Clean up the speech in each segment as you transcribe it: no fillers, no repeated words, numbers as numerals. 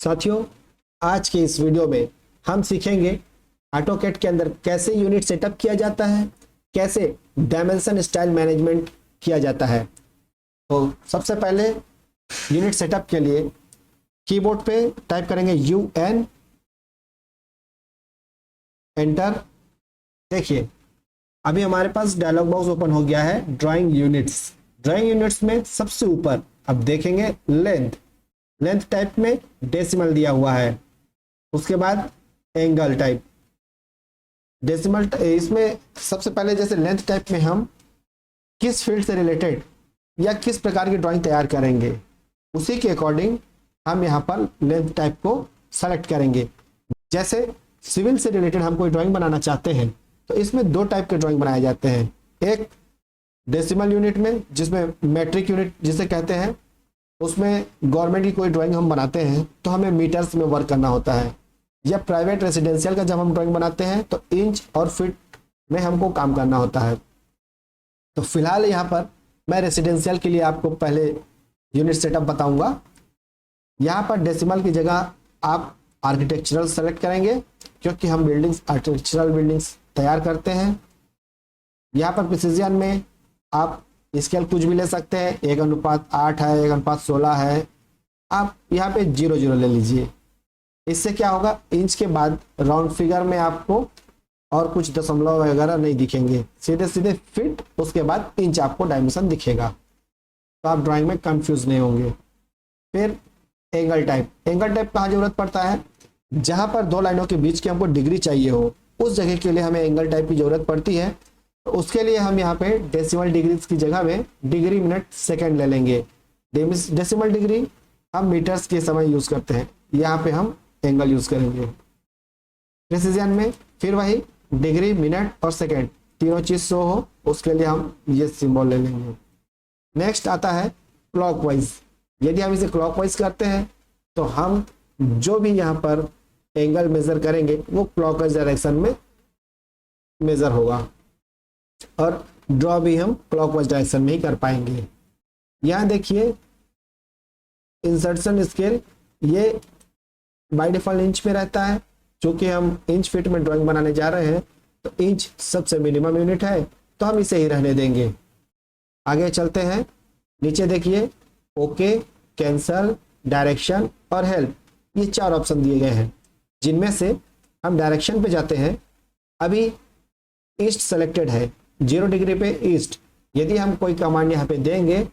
साथियों, आज के इस वीडियो में हम सीखेंगे ऑटोकैड के अंदर कैसे यूनिट सेटअप किया जाता है, कैसे डायमेंशन स्टाइल मैनेजमेंट किया जाता है। तो सबसे पहले यूनिट सेटअप के लिए कीबोर्ड पे टाइप करेंगे UN, एंटर। देखिए अभी हमारे पास डायलॉग बॉक्स ओपन हो गया है ड्राइंग यूनिट्स। ड्राइंग यूनिट्स में सबसे ऊपर अब देखेंगे लेंथ टाइप में डेसिमल दिया हुआ है। उसके बाद एंगल टाइप डेसिमल। इसमें सबसे पहले जैसे लेंथ टाइप में हम किस फील्ड से रिलेटेड या किस प्रकार की ड्राइंग तैयार करेंगे, उसी के अकॉर्डिंग हम यहाँ पर लेंथ टाइप को सेलेक्ट करेंगे। जैसे सिविल से रिलेटेड हम कोई ड्राइंग बनाना चाहते हैं तो इसमें दो टाइप के ड्राइंग बनाए जाते हैं। एक डेसिमल यूनिट में, जिसमें मैट्रिक यूनिट जिसे कहते हैं, उसमें गवर्नमेंट की कोई ड्राइंग हम बनाते हैं तो हमें मीटर्स में वर्क करना होता है। या प्राइवेट रेसिडेंशियल का जब हम ड्राइंग बनाते हैं तो इंच और फीट में हमको काम करना होता है। तो फिलहाल यहाँ पर मैं रेसिडेंशियल के लिए आपको पहले यूनिट सेटअप बताऊंगा। यहाँ पर डेसिमल की जगह आप आर्किटेक्चरल सेलेक्ट करेंगे, क्योंकि हम आर्किटेक्चरल बिल्डिंग्स तैयार करते हैं। यहाँ पर प्रिसीजन में आप स्केल कुछ भी ले सकते हैं, 1:8 है, 1:16 है। आप यहाँ पे 0 ले लीजिए। इससे क्या होगा, इंच के बाद राउंड फिगर में आपको और कुछ दशमलव वगैरह नहीं दिखेंगे, सीधे सीधे फिट, उसके बाद इंच आपको डायमेंशन दिखेगा, तो आप ड्राइंग में कंफ्यूज नहीं होंगे। फिर एंगल टाइप कहाँ जरूरत पड़ता है, जहां पर दो लाइनों के बीच की हमको डिग्री चाहिए हो, उस जगह के लिए हमें एंगल टाइप की जरूरत पड़ती है। तो उसके लिए हम यहाँ पे डेसिमल डिग्रीज की जगह में डिग्री मिनट सेकेंड ले लेंगे। डेसिमल डिग्री हम मीटर्स के समय यूज करते हैं, यहाँ पे हम एंगल यूज करेंगे। प्रिसीजन में फिर वही डिग्री, मिनट और सेकेंड, तीनों चीज 100 हो, उसके लिए हम ये सिंबल ले लेंगे। नेक्स्ट आता है क्लॉकवाइज। यदि हम इसे क्लॉकवाइज करते हैं तो हम जो भी यहाँ पर एंगल मेजर करेंगे वो क्लॉकवाइज डायरेक्शन में मेजर होगा, और ड्रॉ भी हम क्लॉकवाइज डायरेक्शन में ही कर पाएंगे। यहाँ देखिए इंसर्शन स्केल, ये बाय डिफॉल्ट इंच में रहता है। चूंकि हम इंच फीट में ड्राइंग बनाने जा रहे हैं तो इंच सबसे मिनिमम यूनिट है, तो हम इसे ही रहने देंगे। आगे चलते हैं, नीचे देखिए ओके, कैंसल, डायरेक्शन और हेल्प, ये 4 ऑप्शन दिए गए हैं, जिनमें से हम डायरेक्शन पे जाते हैं। अभी ईस्ट सेलेक्टेड है, 0 डिग्री पे ईस्ट। यदि हम कोई कमांड यहाँ पे देंगे,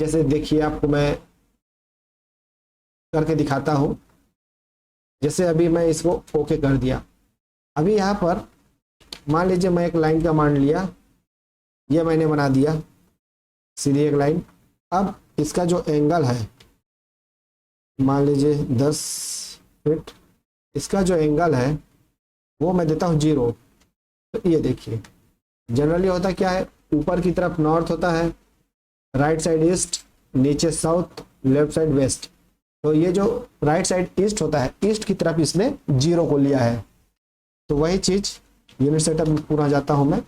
जैसे देखिए आपको मैं करके दिखाता हूँ। जैसे अभी मैं इसको ओके कर दिया। अभी यहाँ पर मान लीजिए मैं एक लाइन कमांड लिया, ये मैंने बना दिया सीधी एक लाइन। अब इसका जो एंगल है मान लीजिए 10 फीट, इसका जो एंगल है वो मैं देता हूँ 0। तो ये देखिए जनरली होता क्या है, ऊपर की तरफ नॉर्थ होता है, राइट साइड ईस्ट, नीचे साउथ, लेफ्ट साइड वेस्ट। तो ये जो राइट साइड ईस्ट होता है, ईस्ट की तरफ इसने 0 को लिया है। तो वही चीज यूनिट सेटअप में पूरा जाता हूं मैं।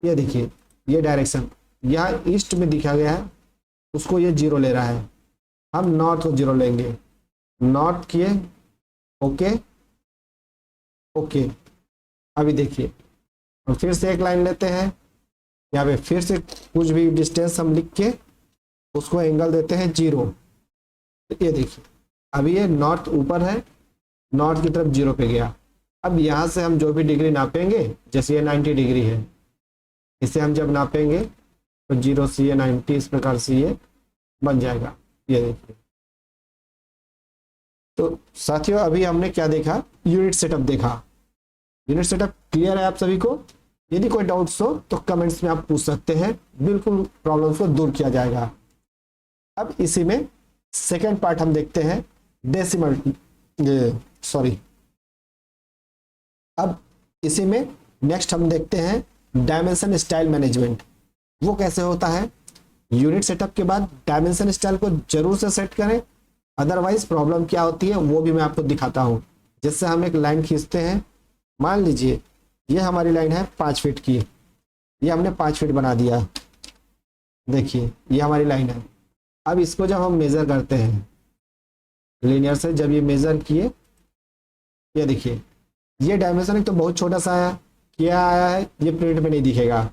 ये देखिए ये डायरेक्शन यहाँ ईस्ट में दिखा गया है, उसको ये 0 ले रहा है, हम नॉर्थ को 0 लेंगे। नॉर्थ किए, ओके ओके। अभी देखिए और फिर से एक लाइन लेते हैं, यहाँ पे फिर से कुछ भी डिस्टेंस हम लिख के उसको एंगल देते हैं 0। तो ये देखिए अभी ये नॉर्थ ऊपर है, नॉर्थ की तरफ 0 पे गया। अब यहाँ से हम जो भी डिग्री नापेंगे, जैसे ये 90 डिग्री है, इसे हम जब नापेंगे तो 0 से ये 90, इस प्रकार से ये बन जाएगा। ये देखिए। तो साथियों अभी हमने क्या देखा, यूनिट सेटअप देखा। यूनिट सेटअप क्लियर है आप सभी को? यदि कोई डाउट्स हो तो कमेंट्स में आप पूछ सकते हैं, बिल्कुल प्रॉब्लम्स को दूर किया जाएगा। अब इसी में सेकेंड पार्ट हम देखते हैं अब इसी में नेक्स्ट हम देखते हैं डायमेंशन स्टाइल मैनेजमेंट। वो कैसे होता है, यूनिट सेटअप के बाद डायमेंशन स्टाइल को जरूर से सेट करें, अदरवाइज प्रॉब्लम क्या होती है वो भी मैं आपको दिखाता हूं। जैसे हम एक लाइन खींचते हैं, मान लीजिए ये हमारी लाइन है 5 फीट की, ये हमने 5 फीट बना दिया। देखिए ये हमारी लाइन है। अब इसको जब हम मेजर करते हैं लीनियर से जब ये मेजर किए, ये देखिए ये डायमेंशन एक तो बहुत छोटा सा आया, क्या आया है ये प्रिंट में नहीं दिखेगा।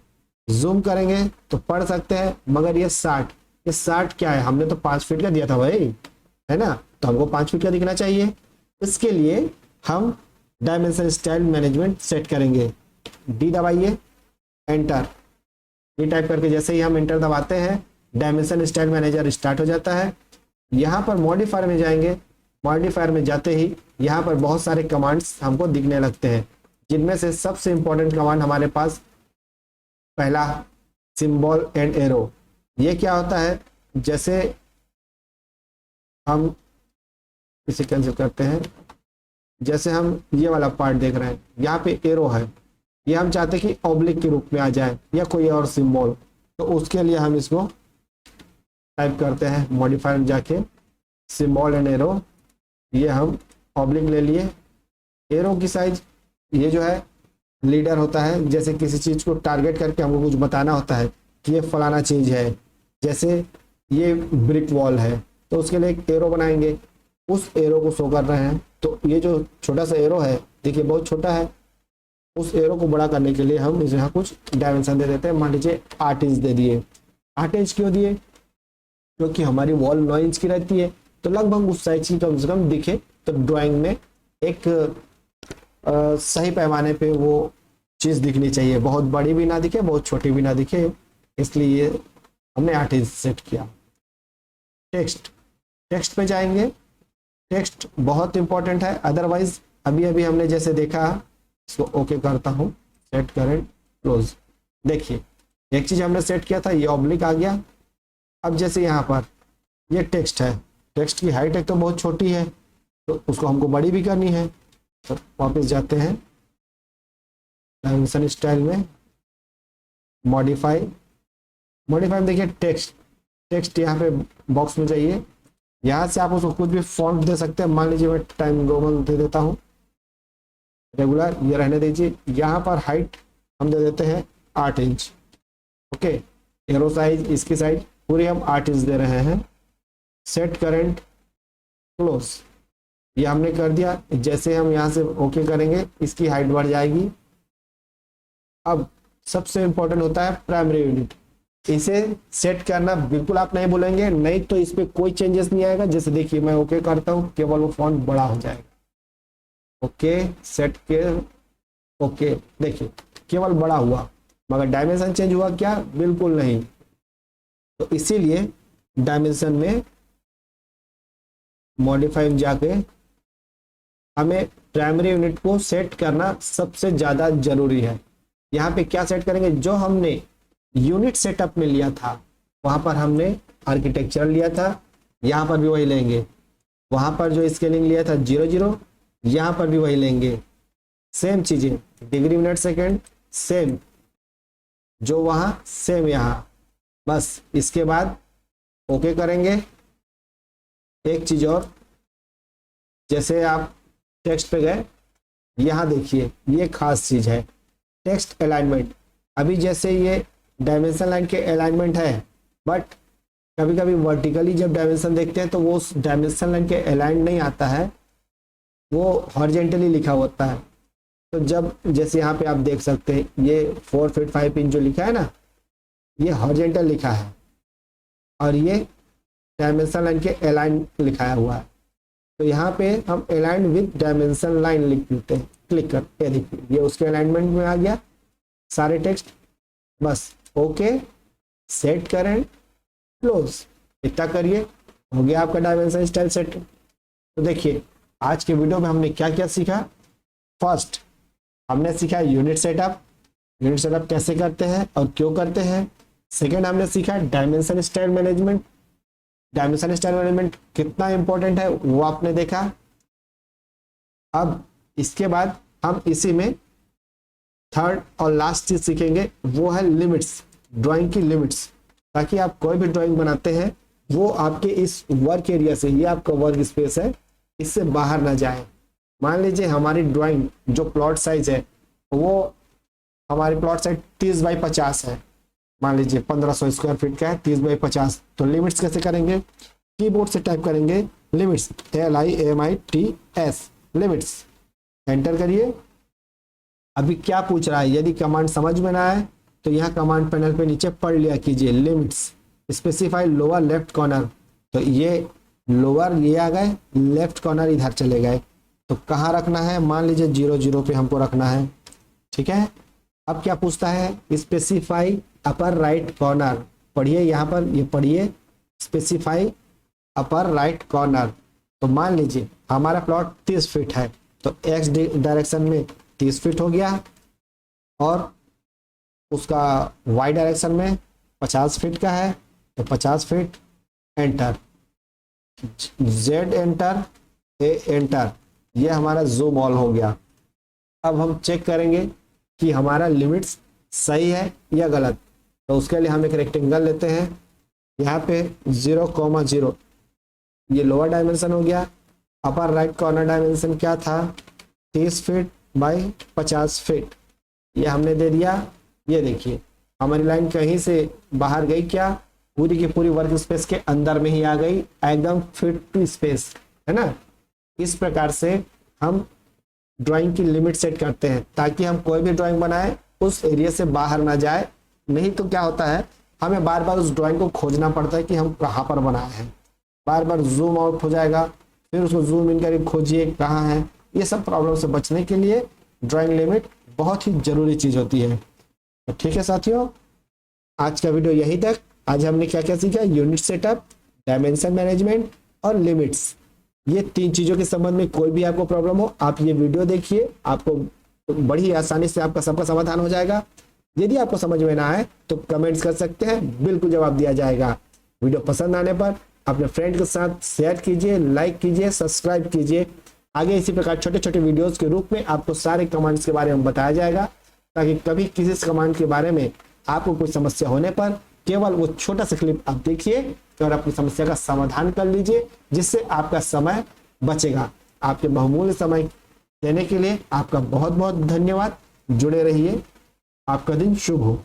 जूम करेंगे तो पढ़ सकते हैं, मगर ये 60, ये 60 क्या है, हमने तो 5 फीट का दिया था भाई, है ना, तो हमको 5 फीट का दिखना चाहिए। इसके लिए हम डायमेंशन स्टाइल मैनेजमेंट सेट करेंगे। डी दबाइए, एंटर। ये टाइप करके जैसे ही हम एंटर दबाते हैं डायमेंशन स्टाइल मैनेजर स्टार्ट हो जाता है। यहाँ पर मॉडिफायर में जाएंगे, मॉडिफायर में जाते ही यहाँ पर बहुत सारे कमांड्स हमको दिखने लगते हैं, जिनमें से सबसे इंपॉर्टेंट कमांड हमारे पास पहला सिंबल एंड एरो। ये क्या होता है, जैसे हम इसे कैंसिल करते हैं, जैसे हम ये वाला पार्ट देख रहे हैं, यहाँ पे एरो है, ये हम चाहते हैं कि ऑब्लिक के रूप में आ जाए या कोई और सिंबल, तो उसके लिए हम इसको टाइप करते हैं मॉडिफायर में जाके सिंबल एंड एरो। ये हम ऑब्लिक ले लिए। एरो की साइज, ये जो है लीडर होता है, जैसे किसी चीज़ को टारगेट करके हमको कुछ बताना होता है कि ये फलाना चीज़ है, जैसे ये ब्रिक वॉल है तो उसके लिए एक एरो बनाएंगे, उस एरो को शो कर रहे हैं। तो ये जो छोटा सा एरो है देखिए बहुत छोटा है, उस एरो को बड़ा करने के लिए हम इसे यहाँ कुछ डायमेंशन दे देते हैं। मान लीजिए 8 इंच दे दिए। 8 इंच क्यों दिए, क्योंकि हमारी वॉल 9 इंच की रहती है, तो लगभग उस साइज की कम से कम दिखे, तो ड्राइंग में एक सही पैमाने पे वो चीज़ दिखनी चाहिए, बहुत बड़ी भी ना दिखे बहुत छोटी भी ना दिखे, इसलिए हमने 8 इंच सेट किया। टेक्स्ट, टेक्स्ट पे जाएंगे। टेक्स्ट बहुत इंपॉर्टेंट है, अदरवाइज अभी अभी हमने जैसे देखा, इसको ओके करता हूँ, सेट करें, क्लोज। देखिए एक चीज़ हमने सेट किया था, ये ऑब्लिक आ गया। अब जैसे यहाँ पर ये टेक्स्ट है, टेक्स्ट की हाइट एक तो बहुत छोटी है, तो उसको हमको बड़ी भी करनी है, तो वापस जाते हैं डायमेंशन स्टाइल में, मॉडिफाई। मॉडिफाई में देखिए टेक्स्ट, टेक्स्ट यहाँ पे बॉक्स में जाइए, यहाँ से आप उसको कुछ भी फॉन्ट दे सकते हैं। मान लीजिए मैं टाइम रोमन दे देता हूँ, रेगुलर, ये रहने दीजिए। यहाँ पर हाइट हम दे देते हैं 8 इंच। ओके, एरो साइज, इसकी साइज पूरी हम 8 इंच दे रहे हैं। सेट करंट, क्लोज, ये हमने कर दिया। जैसे हम यहाँ से ओके करेंगे इसकी हाइट बढ़ जाएगी। अब सबसे इंपॉर्टेंट होता है प्राइमरी यूनिट, इसे सेट करना बिल्कुल आप नहीं बोलेंगे, नहीं तो इस पर कोई चेंजेस नहीं आएगा। जैसे देखिए मैं ओके करता हूँ, केवल वो फॉन्ट बड़ा हो जाएगा। ओके सेट के, ओके देखिए केवल बड़ा हुआ, मगर डायमेंशन चेंज हुआ क्या, बिल्कुल नहीं। तो इसीलिए डायमेंशन में मॉडिफाई में जाके हमें प्राइमरी यूनिट को सेट करना सबसे ज़्यादा जरूरी है। यहाँ पे क्या सेट करेंगे, जो हमने यूनिट सेटअप में लिया था वहाँ पर हमने आर्किटेक्चर लिया था, यहाँ पर भी वही लेंगे। वहाँ पर जो स्केलिंग लिया था 0 0, यहाँ पर भी वही लेंगे। सेम चीज़ें, डिग्री मिनट सेकेंड सेम, जो वहाँ सेम यहाँ, बस इसके बाद ओके करेंगे। एक चीज़ और, जैसे आप टेक्स्ट पे गए, यहाँ देखिए ये खास चीज़ है टेक्स्ट अलाइनमेंट। अभी जैसे ये डायमेंशन लाइन के अलाइनमेंट है, बट कभी कभी वर्टिकली जब डायमेंशन देखते हैं तो वो उस डायमेंशन लाइन के अलाइन नहीं आता है, वो हॉरिजॉन्टली लिखा होता है। तो जब जैसे यहाँ पे आप देख सकते हैं ये 4 फीट 5 इंच जो लिखा है ना, ये हॉरिजॉन्टल लिखा है और ये डायमेंशन लाइन के अलाइन लिखाया हुआ है। तो यहाँ पे हम अलाइन विद डायमेंशन लाइन लिख देते हैं, क्लिक करते हैं, देखिए ये उसके अलाइनमेंट में आ गया सारे टेक्स्ट। बस ओके, सेट करें, क्लोज, इतना करिए, हो गया आपका डायमेंशन स्टाइल सेट। तो देखिए आज के वीडियो में हमने क्या क्या सीखा। फर्स्ट हमने सीखा यूनिट सेटअप, यूनिट सेटअप कैसे करते हैं और क्यों करते हैं। सेकेंड हमने सीखा dimension style management, dimension style management कितना इंपॉर्टेंट है वो आपने देखा। अब इसके बाद हम इसी में थर्ड और लास्ट चीज सीखेंगे, वो है लिमिट्स, ड्राइंग की लिमिट्स, ताकि आप कोई भी ड्राइंग बनाते हैं वो आपके इस वर्क एरिया से, ये आपका वर्क स्पेस है, इससे बाहर ना जाए। मान लीजिए हमारी ड्राइंग जो प्लॉट साइज है वो हमारी प्लॉट साइज 30x50 है, मान लीजिए 1500 स्क्वायर फीट का है, 30x50। तो लिमिट्स कैसे करेंगे, कीबोर्ड से टाइप करेंगे लिमिट्स, LIMITS, लिमिट्स, एंटर करिए। अभी क्या पूछ रहा है, यदि कमांड समझ में ना आए तो यहाँ कमांड पैनल पे नीचे पढ़ लिया कीजिए, limits specify lower left corner, तो ये लोअर ये आ गए, लेफ्ट कॉर्नर इधर चले गए, तो कहाँ रखना है, मान लीजिए 0 0 पे हमको रखना है, ठीक है। अब क्या पूछता है, स्पेसिफाई अपर राइट कॉर्नर, पढ़िए यहाँ पर, ये पढ़िए स्पेसिफाई अपर राइट कॉर्नर, तो मान लीजिए हमारा प्लॉट 30 फीट है, तो एक्स डायरेक्शन में 30 फीट हो गया, और उसका वाई डायरेक्शन में 50 फीट का है, तो 50 फीट, एंटर, जेड एंटर, ए एंटर, ये हमारा जूम ऑल हो गया। अब हम चेक करेंगे कि हमारा लिमिट्स सही है या गलत, तो उसके लिए हम एक रेक्टेंगल लेते हैं, यहाँ पे 0,0, ये लोअर डायमेंशन हो गया, अपर राइट कॉर्नर डायमेंशन क्या था, 30 फीट बाई 50 फीट, ये हमने दे दिया। ये देखिए हमारी लाइन कहीं से बाहर गई क्या, पूरी की पूरी वर्क स्पेस के अंदर में ही आ गई, एकदम फिट टू स्पेस, है ना। इस प्रकार से हम ड्राइंग की लिमिट सेट करते हैं ताकि हम कोई भी ड्राइंग बनाए उस एरिया से बाहर ना जाए, नहीं तो क्या होता है, हमें बार बार उस ड्राइंग को खोजना पड़ता है कि हम कहाँ पर बनाए हैं, बार बार जूम आउट हो जाएगा, फिर उसको जूम इन करके खोजिए कहाँ है। ये सब प्रॉब्लम से बचने के लिए ड्राइंग लिमिट बहुत ही जरूरी चीज़ होती है। तो ठीक है साथियों, आज का वीडियो यहीं तक। आज हमने क्या क्या सीखा, यूनिट सेटअप, डायमेंशन मैनेजमेंट और लिमिट्स, ये 3 चीज़ों के संबंध में कोई भी आपको प्रॉब्लम हो, आप ये वीडियो देखिए, आपको बड़ी आसानी से आपका सबका समाधान हो जाएगा। यदि आपको समझ में ना आए तो कमेंट्स कर सकते हैं, बिल्कुल जवाब दिया जाएगा। वीडियो पसंद आने पर अपने फ्रेंड के साथ शेयर कीजिए, लाइक कीजिए, सब्सक्राइब कीजिए। आगे इसी प्रकार छोटे छोटे वीडियोस के रूप में आपको सारे कमांड्स के बारे में बताया जाएगा, ताकि कभी किसी कमांड के बारे में आपको कोई समस्या होने पर केवल वो छोटा सा क्लिप आप देखिए और अपनी समस्या का समाधान कर लीजिए, जिससे आपका समय बचेगा। आपके बहुमूल्य समय देने के लिए आपका बहुत बहुत धन्यवाद। जुड़े रहिए, आपका दिन शुभ हो।